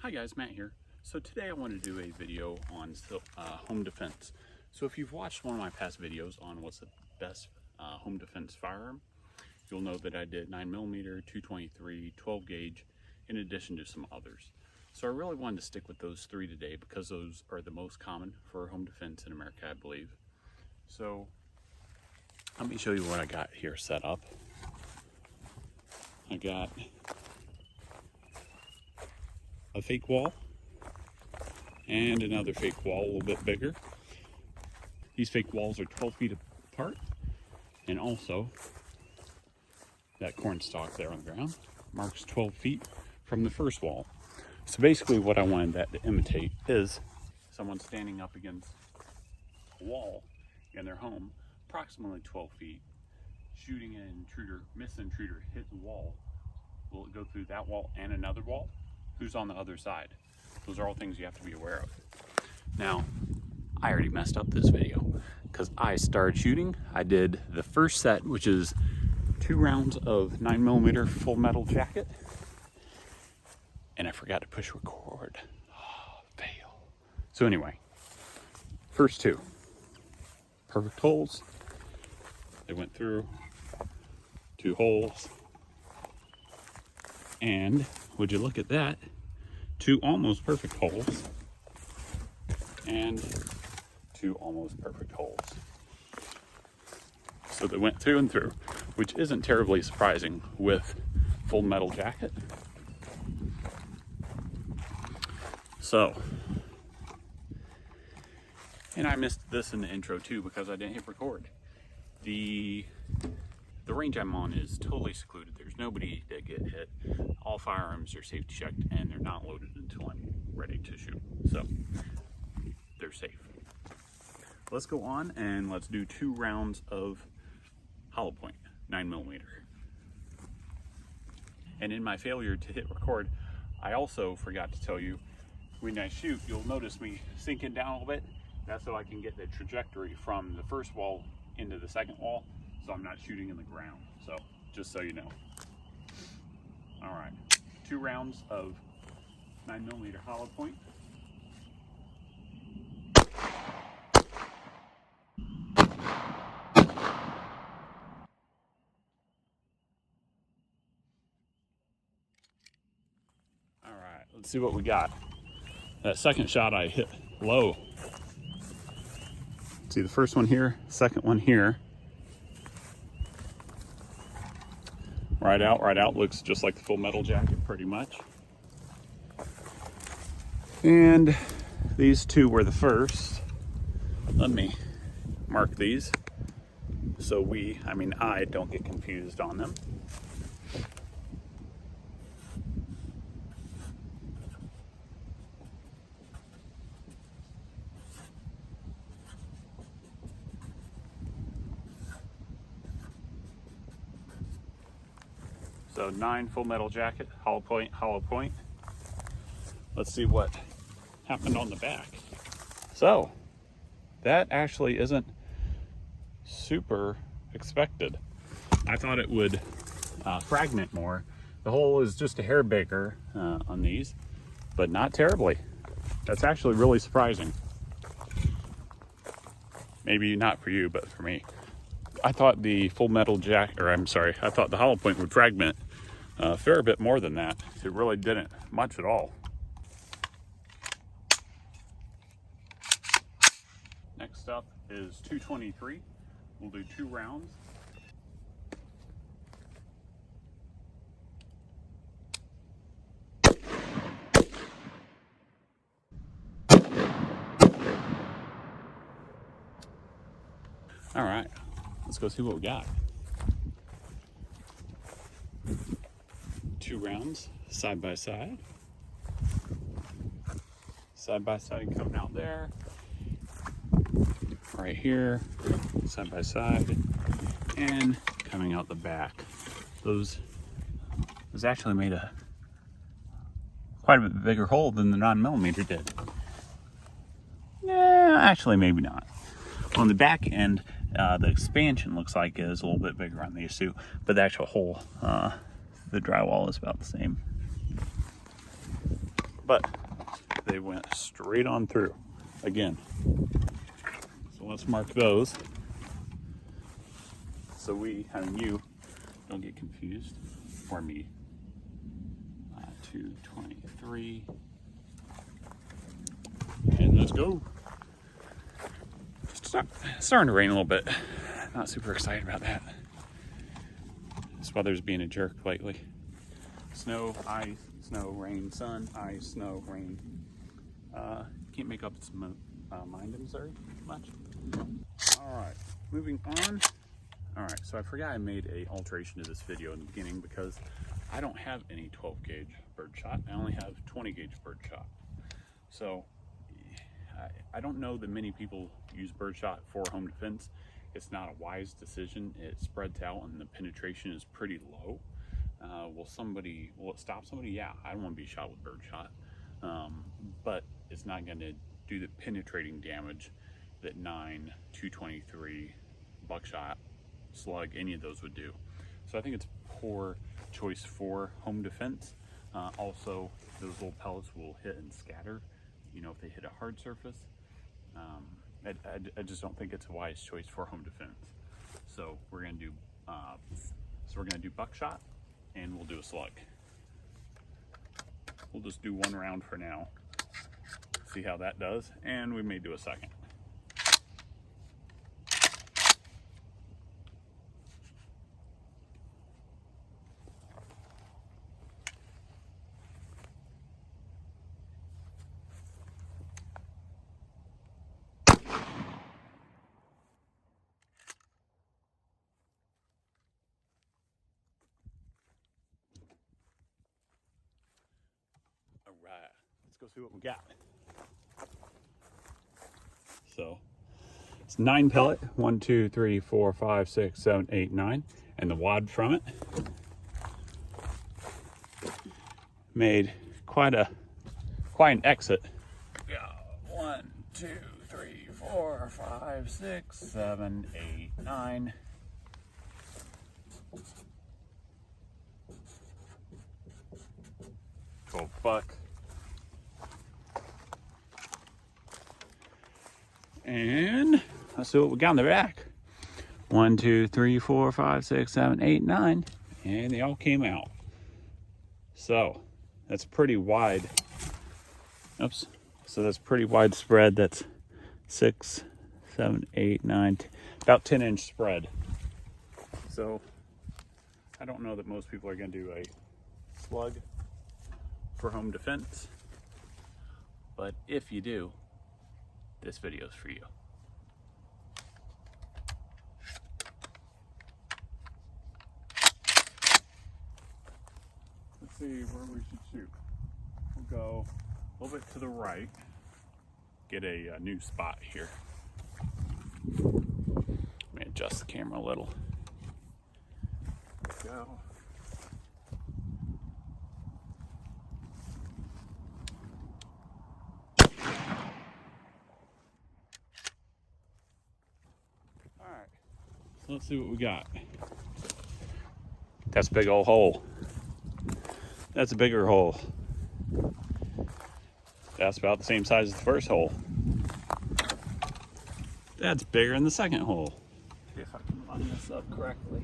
Hi guys, Matt here. So today I want to do a video on home defense. So if you've watched one of my past videos on what's the best home defense firearm, you'll know that I did 9mm, 223, 12 gauge, in addition to some others. So I really wanted to stick with those three today because those are the most common for home defense in America, I believe. So let me show you what I got here set up. I got a fake wall and another fake wall, a little bit bigger. These fake walls are 12 feet apart, and also that corn stalk there on the ground marks 12 feet from the first wall. So basically what I wanted that to imitate is someone standing up against a wall in their home, approximately 12 feet, shooting an intruder, miss an intruder, hit the wall. Will it go through that wall and another wall? Who's on the other side? Those are all things you have to be aware of. Now, I already messed up this video because I started shooting. I did the first set, which is 2 rounds of 9mm full metal jacket, and I forgot to push record. Oh, fail. So anyway, first 2 perfect holes. They went through 2 holes, and would you look at that, 2 almost perfect holes and 2 almost perfect holes. So they went through and through, which isn't terribly surprising with full metal jacket. So, and I missed this in the intro too because I didn't hit record. The range I'm on is totally secluded. There's nobody that get hit. All firearms are safety checked and they're not loaded until I'm ready to shoot. So they're safe. Let's go on and let's do 2 rounds of hollow point 9mm. And in my failure to hit record, I also forgot to tell you, when I shoot, you'll notice me sinking down a little bit. That's so I can get the trajectory from the first wall into the second wall, so I'm not shooting in the ground. So just so you know. All right, 2 rounds of 9mm hollow point. All right, let's see what we got. That second shot I hit low. See the first one here, second one here. Right out, looks just like the full metal jacket pretty much. And these 2 were the first. Let me mark these so I don't get confused on them. So 9 full metal jacket, hollow point. Let's see what happened on the back. So that actually isn't super expected. I thought it would fragment more. The hole is just a hair bigger on these, but not terribly. That's actually really surprising. Maybe not for you, but for me. I thought the full metal jacket, I thought the hollow point would fragment a fair bit more than that. It really didn't much at all. Next up is 223. We'll do 2 rounds. All right, let's go see what we got. 2 rounds, side by side. Side by side coming out there. Right here, side by side, and coming out the back. Those actually made quite a bit bigger hole than the 9mm did. Yeah, actually maybe not. On the back end, the expansion looks like it is a little bit bigger on these 2, but the actual hole, the drywall is about the same. but they went straight on through again. So let's mark those. So you don't get confused, or me. 223. And let's go. It's starting to rain a little bit. Not super excited about that. This weather's being a jerk lately. Snow, ice, snow, rain, sun, ice, snow, rain. Can't make up its mind in Missouri much. All right, moving on. All right, so I forgot I made a alteration to this video in the beginning because I don't have any 12 gauge birdshot. I only have 20 gauge birdshot. So I don't know that many people use birdshot for home defense. It's not a wise decision. It spreads out and the penetration is pretty low. Will it stop somebody? Yeah, I don't want to be shot with birdshot. But it's not going to do the penetrating damage that 9, 223, buckshot, slug, any of those would do. So I think it's poor choice for home defense. Also, those little pellets will hit and scatter, you know, if they hit a hard surface. I just don't think it's a wise choice for home defense. So we're gonna do buckshot, and we'll do a slug. We'll just do one round for now, see how that does, and we may do a second. All right, let's go see what we got. So it's 9 pellet, 1, 2, 3, 4, 5, 6, 7, 8, 9, and the wad from it made quite an exit. Yeah, 1, 2, 3, 4, 5, 6, 7, 8, 9. Go buck. And let's see what we got in the back. 1, 2, 3, 4, 5, 6, 7, 8, 9. And they all came out. So that's pretty wide. Oops. So that's pretty widespread. That's 6, 7, 8, 9, about 10-inch spread. So I don't know that most people are going to do a slug for home defense. But if you do, this video is for you. Let's see where we should shoot. We'll go a little bit to the right, get a new spot here. Let me adjust the camera a little. There we go. Let's see what we got. That's a big old hole. That's a bigger hole. That's about the same size as the first hole. That's bigger than the second hole. See if I can line this up correctly.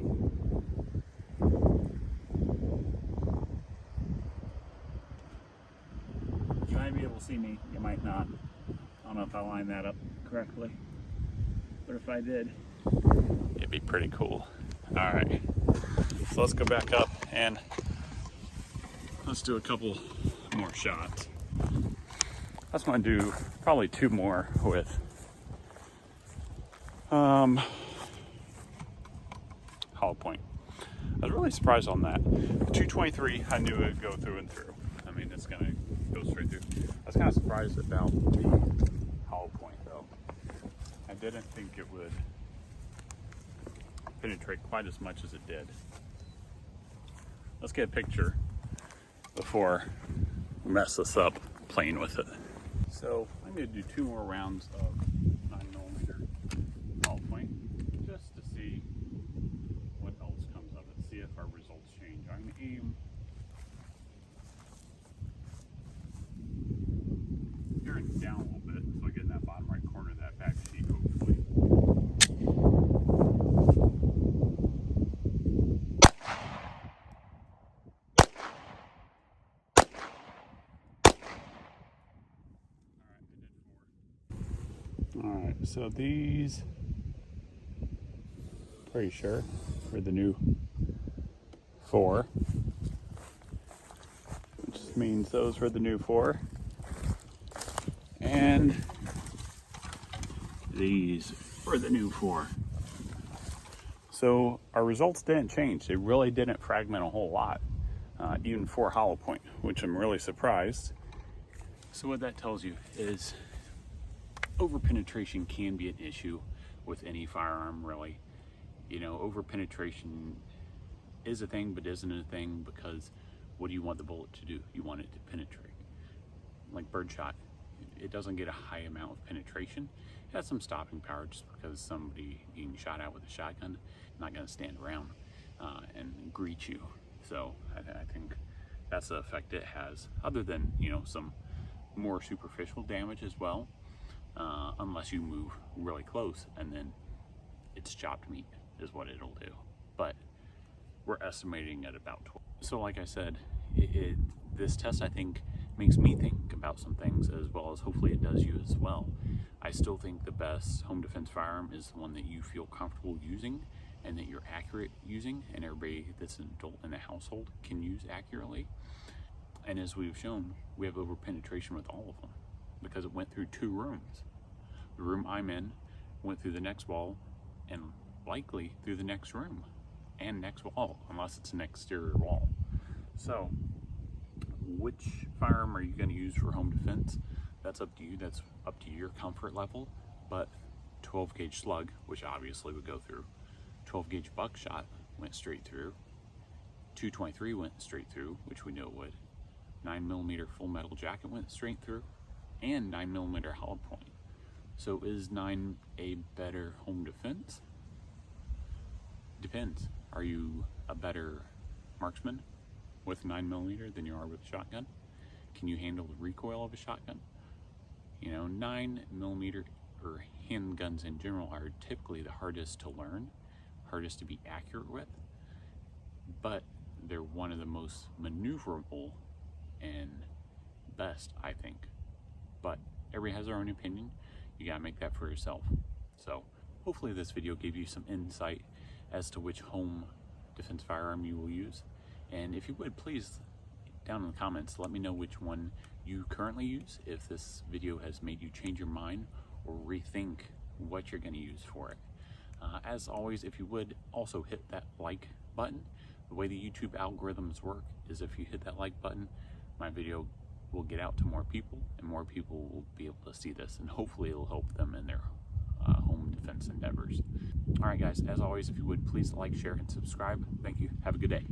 You might be able to see me, you might not. I don't know if I line that up correctly, but if I did, it'd be pretty cool. All right, so let's go back up and let's do a couple more shots. I just want to do probably 2 more with hollow point. I was really surprised on that. 223, I knew it would go through and through. I mean, it's gonna go straight through. I was kind of surprised about the hollow point though. I didn't think it would penetrate quite as much as it did. Let's get a picture before we mess this up playing with it. So I'm going to do 2 more rounds of 9mm hollow point just to see what else comes of it, see if our results change. I'm going to aim Alright, so these, pretty sure, are the new 4. Which means those were the new 4. And these were the new 4. So our results didn't change. They really didn't fragment a whole lot, even for hollow point, which I'm really surprised. So what that tells you is over-penetration can be an issue with any firearm, really. You know, over-penetration is a thing, but isn't a thing, because what do you want the bullet to do? You want it to penetrate. Like birdshot, it doesn't get a high amount of penetration. It has some stopping power, just because somebody being shot at with a shotgun not going to stand around and greet you. So I think that's the effect it has, other than, you know, some more superficial damage as well, unless you move really close, and then it's chopped meat is what it'll do. But we're estimating at about 12. So like I said, this test, I think, makes me think about some things, as well as hopefully it does you as well. I still think the best home defense firearm is the one that you feel comfortable using and that you're accurate using, and everybody that's an adult in the household can use accurately. And as we've shown, we have over penetration with all of them because it went through 2 rooms. The room I'm in went through the next wall, and likely through the next room and next wall, unless it's an exterior wall. So which firearm are you going to use for home defense? That's up to you. That's up to your comfort level. But 12 gauge slug, which obviously would go through, 12 gauge buckshot went straight through, 223 went straight through, which we know would, 9mm full metal jacket went straight through, and 9mm hollow point. So is 9 a better home defense? Depends. Are you a better marksman with 9mm than you are with a shotgun? Can you handle the recoil of a shotgun? You know, 9mm or handguns in general are typically the hardest to learn, hardest to be accurate with, but they're one of the most maneuverable and best, I think. But everybody has their own opinion. You gotta make that for yourself. So hopefully this video gave you some insight as to which home defense firearm you will use. And if you would, please, down in the comments, let me know which one you currently use, if this video has made you change your mind or rethink what you're gonna use for it. As always, if you would, also hit that like button. The way the YouTube algorithms work is if you hit that like button, my video will get out to more people, and more people will be able to see this, and hopefully it'll help them in their home defense endeavors. All right, guys, as always, if you would, please like, share, and subscribe. Thank you. Have a good day.